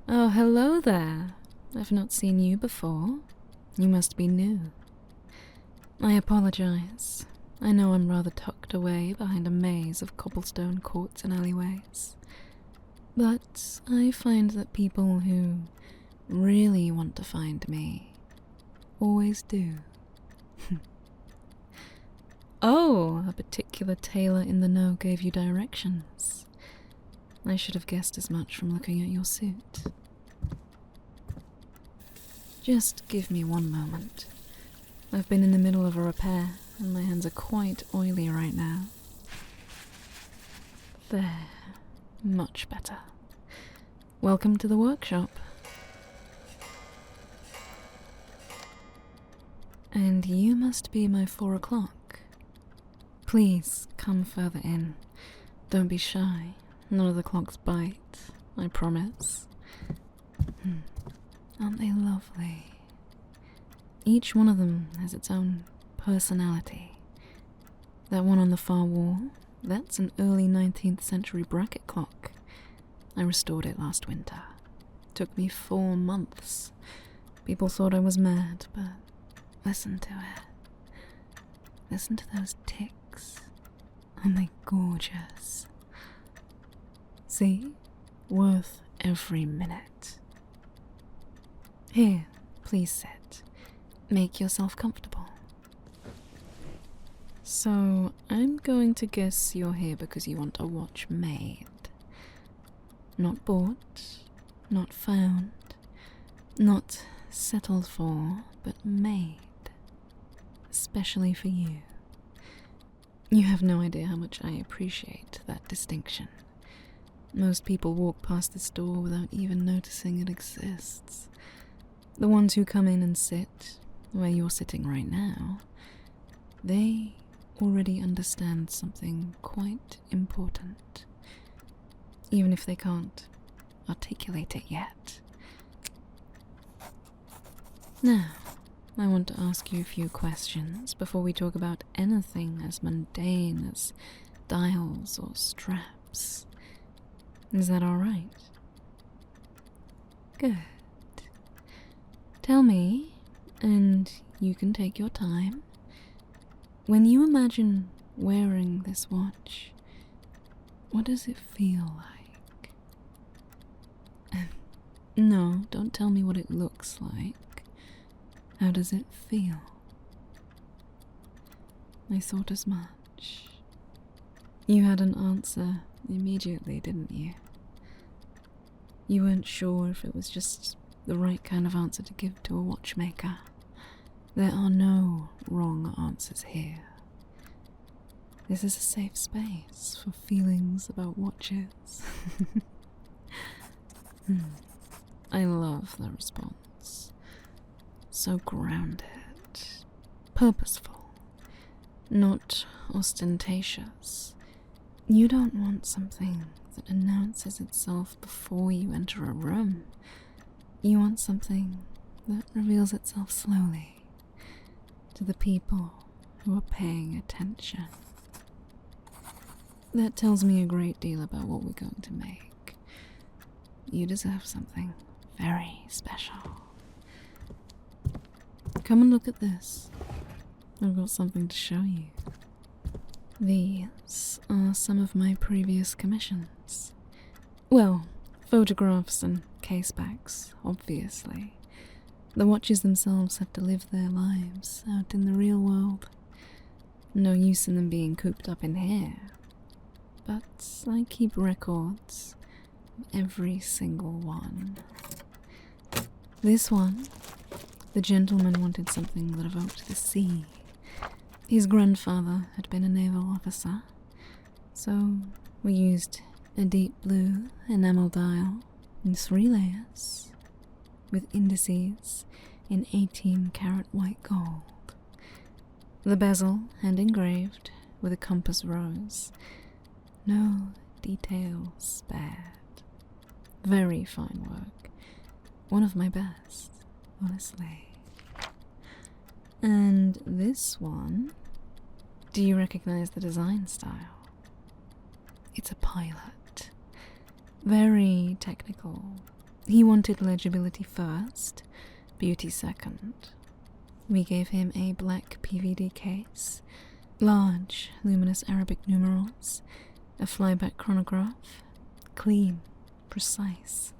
Oh, hello there. I've not seen you before. You must be new. I apologize. I know I'm rather tucked away behind a maze of cobblestone courts and alleyways. But I find that people who really want to find me always do. Oh, a particular tailor in the know gave you directions. I should have guessed as much from looking at your suit. Just give me one moment. I've been in the middle of a repair, and my hands are quite oily right now. There. Much better. Welcome to the workshop. And you must be my 4 o'clock. Please, come further in. Don't be shy. None of the clocks bite, I promise. Aren't they lovely? Each one of them has its own personality. That one on the far wall, that's an early 19th century bracket clock. I restored it last winter. Took me 4 months. People thought I was mad, but listen to it. Listen to those ticks. Aren't they gorgeous? See? Worth every minute. Here, please sit. Make yourself comfortable. So, I'm going to guess you're here because you want a watch made. Not bought, not found, not settled for, but made. Especially for you. You have no idea how much I appreciate that distinction. Most people walk past this door without even noticing it exists. The ones who come in and sit, where you're sitting right now, they already understand something quite important, even if they can't articulate it yet. Now, I want to ask you a few questions before we talk about anything as mundane as dials or straps. Is that all right? Good. Tell me, and you can take your time, when you imagine wearing this watch, what does it feel like? No, don't tell me what it looks like. How does it feel? I thought as much. You had an answer immediately, didn't you? You weren't sure if it was just the right kind of answer to give to a watchmaker. There are no wrong answers here. This is a safe space for feelings about watches. I love the response. So grounded, purposeful, not ostentatious. You don't want something that announces itself before you enter a room. You want something that reveals itself slowly to the people who are paying attention. That tells me a great deal about what we're going to make. You deserve something very special. Come and look at this. I've got something to show you. These are some of my previous commissions. Well, photographs and case backs, obviously. The watches themselves have to live their lives out in the real world. No use in them being cooped up in here. But I keep records of every single one. This one, the gentleman wanted something that evoked the sea. His grandfather had been a naval officer, so we used a deep blue enamel dial in 3 layers, with indices in 18-karat white gold. The bezel hand engraved with a compass rose. No details spared. Very fine work. One of my best, honestly. And this one, do you recognize the design style? It's a pilot. Very technical, He wanted legibility first, beauty second. We gave him a black PVD case, large luminous Arabic numerals, a flyback chronograph, clean, precise,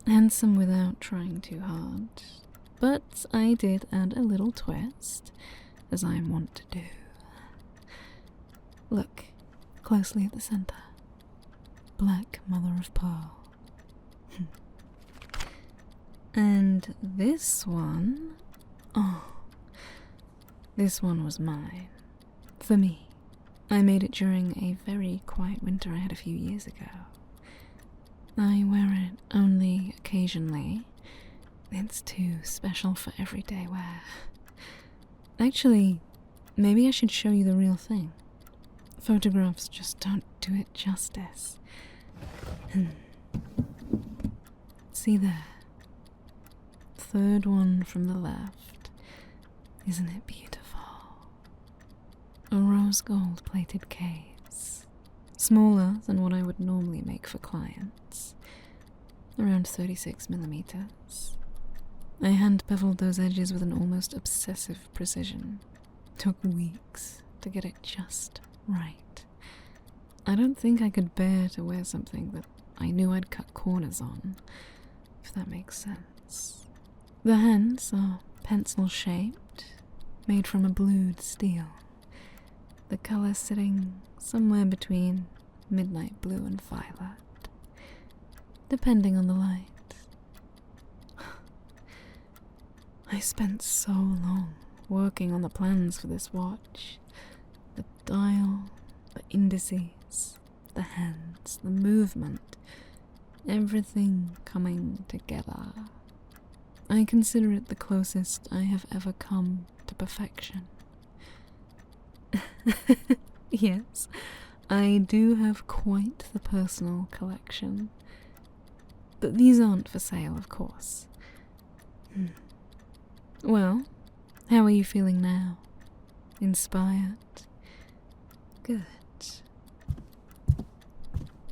handsome without trying too hard. But I did add a little twist, as I am wont to do. Look closely at the center. Black mother of pearl. And this one, this one was mine. For me. I made it during a very quiet winter I had a few years ago. I wear it only occasionally. It's too special for everyday wear. Actually, maybe I should show you the real thing. Photographs just don't do it justice. See there? Third one from the left. Isn't it beautiful? A rose gold plated case. Smaller than what I would normally make for clients. Around 36 millimeters. I hand beveled those edges with an almost obsessive precision. Took weeks to get it just right. I don't think I could bear to wear something that I knew I'd cut corners on, if that makes sense. The hands are pencil-shaped, made from a blued steel. The color sitting somewhere between midnight blue and violet, depending on the light. I spent so long working on the plans for this watch. The dial, the indices, the hands, the movement, everything coming together. I consider it the closest I have ever come to perfection. Yes, I do have quite the personal collection. But these aren't for sale, of course. Well, how are you feeling now? Inspired? Good.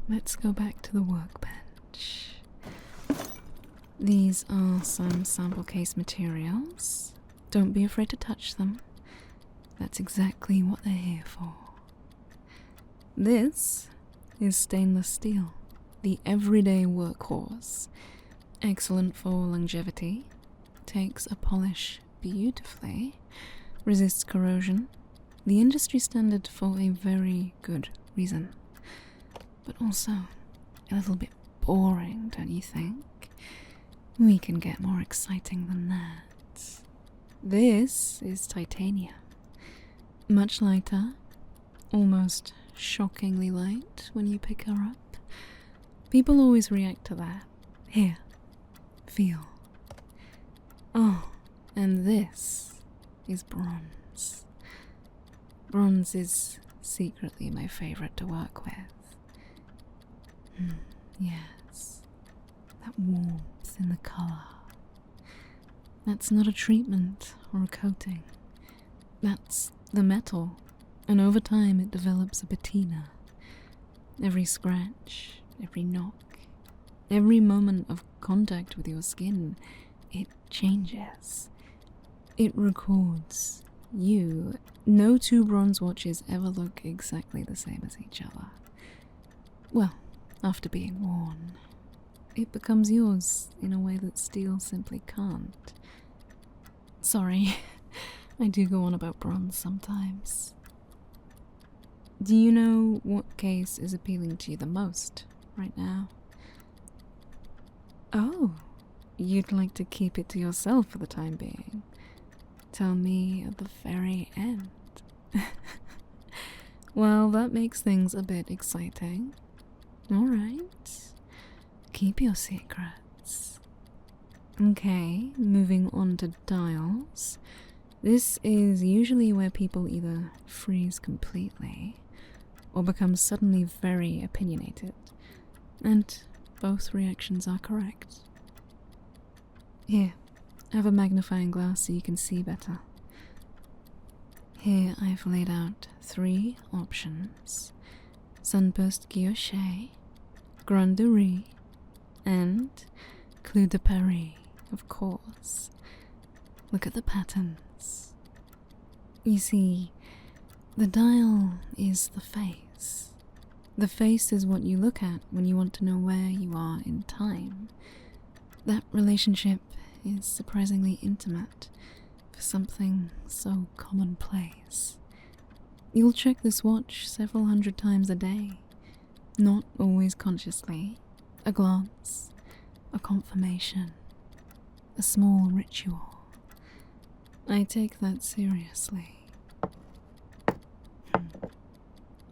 Let's go back to the workbench. These are some sample case materials. Don't be afraid to touch them. That's exactly what they're here for. This is stainless steel, the everyday workhorse. Excellent for longevity, takes a polish beautifully, resists corrosion, the industry standard for a very good reason. But also a little bit boring, don't you think? We can get more exciting than that. This is titanium. Much lighter, almost shockingly light when you pick her up. People always react to that. Here, feel. Oh, and this is bronze. Bronze is secretly my favorite to work with. Yes, that warmth in the color. That's not a treatment or a coating. That's the metal, and over time it develops a patina. Every scratch, every knock, every moment of contact with your skin, it changes. It records you. No two bronze watches ever look exactly the same as each other. Well, after being worn, it becomes yours in a way that steel simply can't. Sorry, I do go on about bronze sometimes. Do you know what case is appealing to you the most right now? Oh, you'd like to keep it to yourself for the time being. Tell me at the very end. Well, that makes things a bit exciting. Alright, keep your secrets. Okay, moving on to dials. This is usually where people either freeze completely or become suddenly very opinionated, and both reactions are correct. Here, have a magnifying glass so you can see better. Here I've laid out 3 options: Sunburst Guilloche, Grand Durie, and Clou de Paris, of course. Look at the patterns. You see, the dial is the face. The face is what you look at when you want to know where you are in time. That relationship is surprisingly intimate for something so commonplace. You'll check this watch several hundred times a day, not always consciously. A glance, a confirmation, a small ritual. I take that seriously.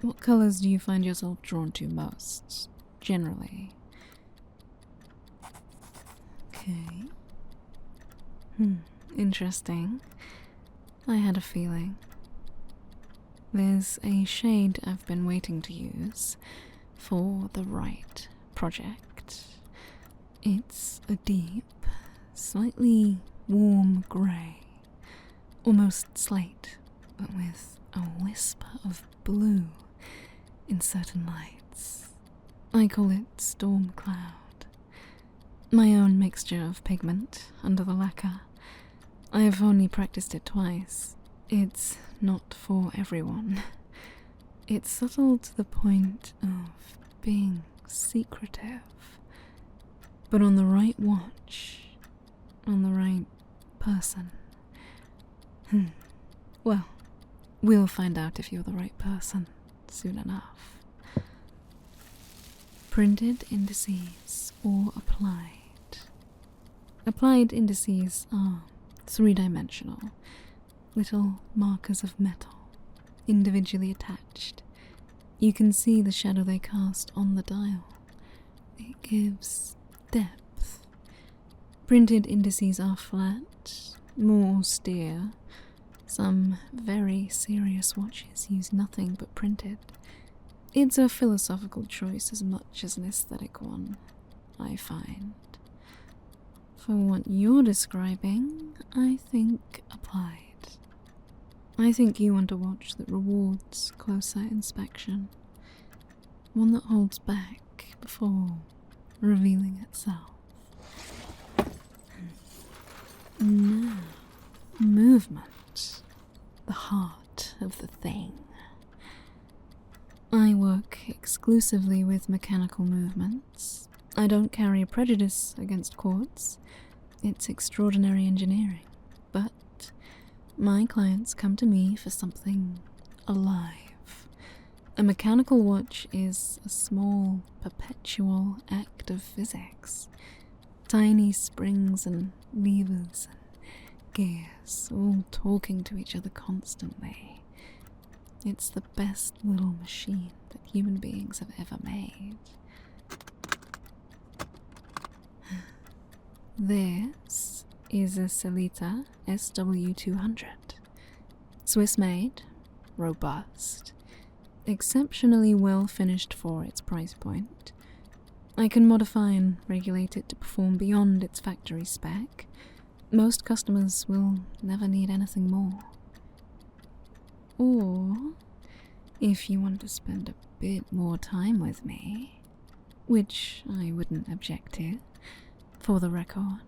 What colors do you find yourself drawn to most, generally? Okay. Interesting. I had a feeling. There's a shade I've been waiting to use for the right project. It's a deep, slightly warm grey, almost slate, but with a whisper of blue in certain lights. I call it storm cloud. My own mixture of pigment under the lacquer. I've only practiced it twice. It's not for everyone. It's subtle to the point of being secretive. But on the right watch, on the right person. Well, we'll find out if you're the right person soon enough. Printed indices or applied. Applied indices are three-dimensional, little markers of metal, individually attached. You can see the shadow they cast on the dial. It gives depth. Printed indices are flat, more austere. Some very serious watches use nothing but printed. It's a philosophical choice as much as an aesthetic one, I find. For what you're describing, I think applied. I think you want a watch that rewards closer inspection. One that holds back before revealing itself. Now, movement. The heart of the thing. I work exclusively with mechanical movements. I don't carry a prejudice against quartz. It's extraordinary engineering. But my clients come to me for something alive. A mechanical watch is a small, perpetual act of physics. Tiny springs and levers and gears, all talking to each other constantly. It's the best little machine that human beings have ever made. This is a Celita SW200. Swiss-made, robust, exceptionally well finished for its price point. I can modify and regulate it to perform beyond its factory spec. Most customers will never need anything more. Or, if you want to spend a bit more time with me, which I wouldn't object to, for the record,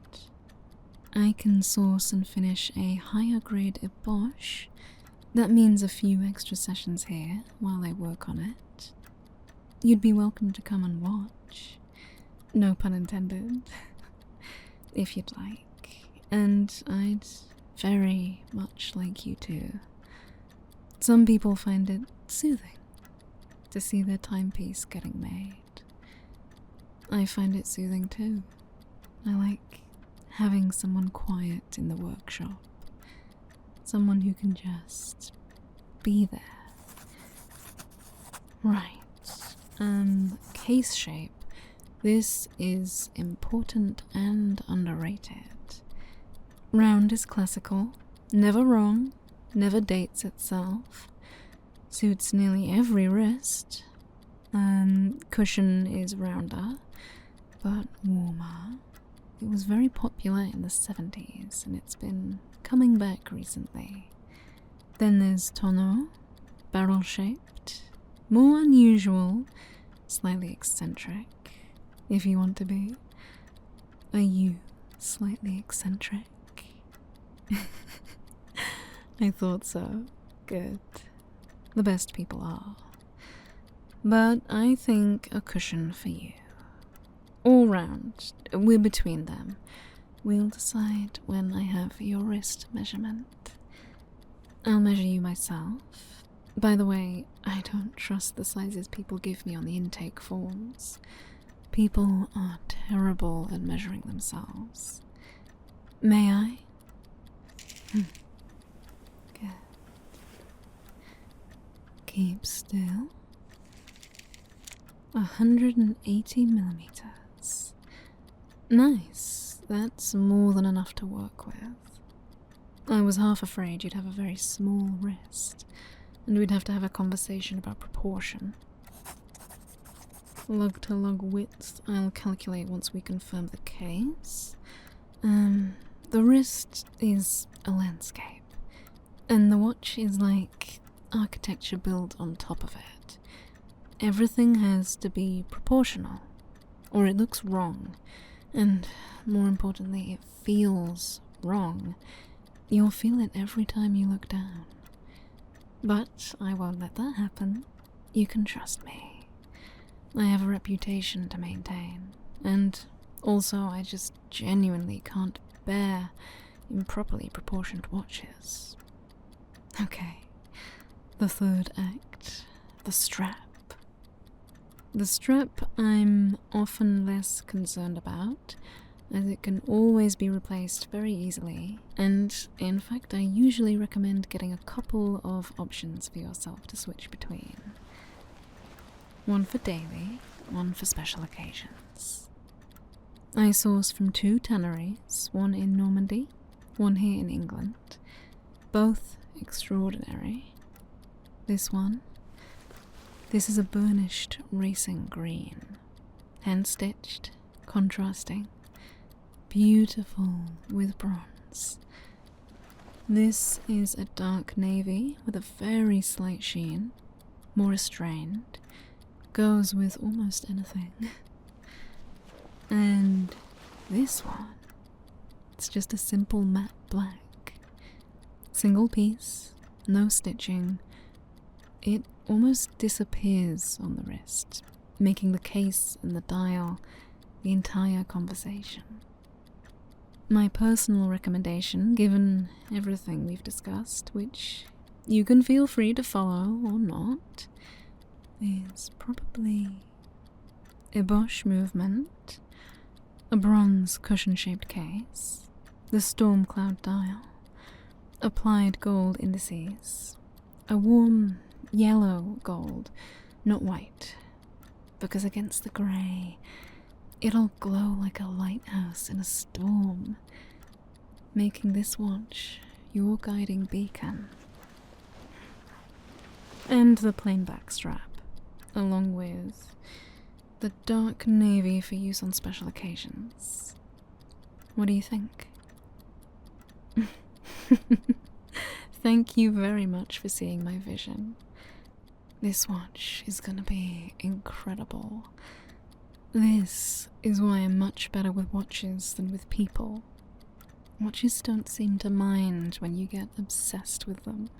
I can source and finish a higher grade eboche. That means a few extra sessions here while I work on it. You'd be welcome to come and watch. No pun intended. If you'd like. And I'd very much like you to. Some people find it soothing to see their timepiece getting made. I find it soothing too. I like having someone quiet in the workshop. Someone who can just be there. Right. Case shape. This is important and underrated. Round is classical, never wrong, never dates itself, suits nearly every wrist. Cushion is rounder, but warmer. It was very popular in the 70s, and it's been coming back recently. Then there's tonneau, barrel-shaped, more unusual, slightly eccentric, if you want to be. Are you slightly eccentric? I thought so. Good. The best people are. But I think a cushion for you. All round, we're between them. We'll decide when I have your wrist measurement. I'll measure you myself. By the way, I don't trust the sizes people give me on the intake forms. People are terrible at measuring themselves. May I? Good. Keep still. 180 millimeters. Nice. That's more than enough to work with. I was half afraid you'd have a very small wrist, and we'd have to have a conversation about proportion. Lug-to-lug width I'll calculate once we confirm the case. The wrist is a landscape, and the watch is like architecture built on top of it. Everything has to be proportional, or it looks wrong, and more importantly, it feels wrong. You'll feel it every time you look down. But I won't let that happen. You can trust me. I have a reputation to maintain, and also I just genuinely can't bear improperly proportioned watches. Okay, the third act, the strap. The strap I'm often less concerned about, as it can always be replaced very easily, and in fact I usually recommend getting a couple of options for yourself to switch between. One for daily, one for special occasions. I source from 2 tanneries, one in Normandy, one here in England, both extraordinary. This is a burnished racing green, hand-stitched, contrasting, beautiful with bronze. This is a dark navy with a very slight sheen, more restrained, goes with almost anything. And this one, it's just a simple matte black. Single piece, no stitching. It almost disappears on the wrist, making the case and the dial the entire conversation. My personal recommendation, given everything we've discussed, which you can feel free to follow or not, is probably a Bosch movement, a bronze cushion-shaped case, the storm cloud dial, applied gold indices, a warm yellow gold, not white, because against the grey, it'll glow like a lighthouse in a storm, making this watch your guiding beacon. And the plain back strap, along with the dark navy for use on special occasions. What do you think? Thank you very much for seeing my vision. This watch is gonna be incredible. This is why I'm much better with watches than with people. Watches don't seem to mind when you get obsessed with them.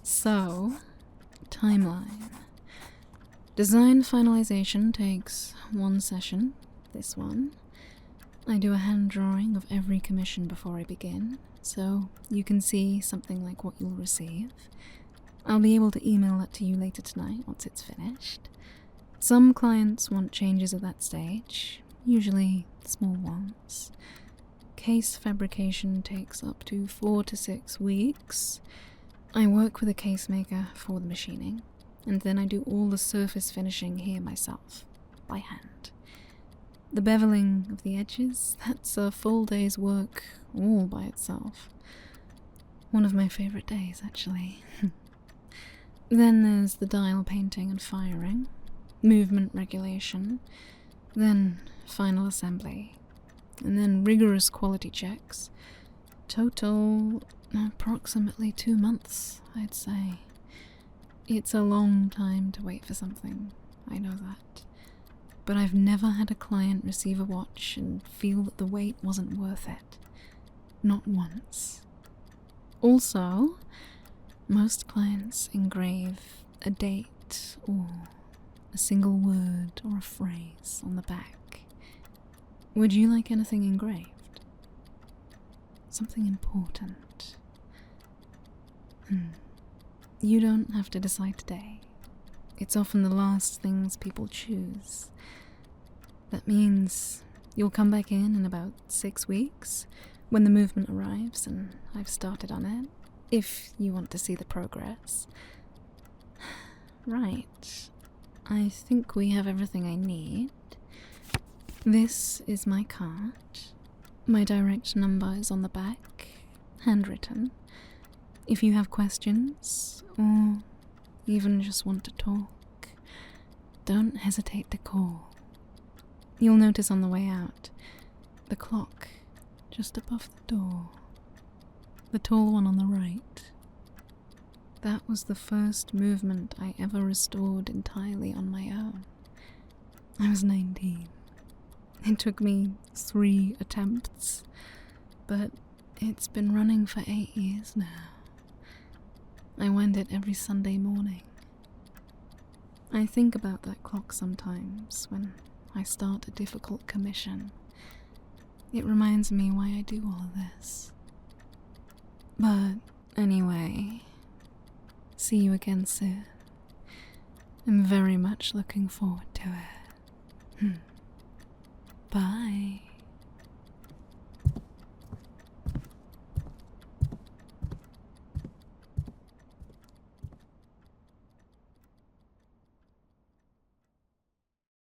So, timeline. Design finalization takes 1 session, this one. I do a hand drawing of every commission before I begin, so you can see something like what you'll receive. I'll be able to email that to you later tonight once it's finished. Some clients want changes at that stage, usually small ones. Case fabrication takes up to 4 to 6 weeks. I work with a case maker for the machining, and then I do all the surface finishing here myself, by hand. The beveling of the edges, that's a full day's work all by itself. One of my favorite days, actually. Then there's the dial painting and firing, movement regulation, then final assembly, and then rigorous quality checks. Total approximately 2 months, I'd say. It's a long time to wait for something, I know that. but I've never had a client receive a watch and feel that the wait wasn't worth it. Not once. Also, most clients engrave a date or a single word or a phrase on the back. Would you like anything engraved? Something important? You don't have to decide today. It's often the last things people choose. That means you'll come back in about 6 weeks when the movement arrives and I've started on it, if you want to see the progress. Right. I think we have everything I need. This is my card. My direct number is on the back, handwritten. If you have questions, or even just want to talk, don't hesitate to call. You'll notice on the way out, the clock just above the door. The tall one on the right. That was the first movement I ever restored entirely on my own. I was 19. It took me 3 attempts, but it's been running for 8 years now. I wind it every Sunday morning. I think about that clock sometimes when I start a difficult commission. It reminds me why I do all of this. But anyway, see you again soon. I'm very much looking forward to it. Bye.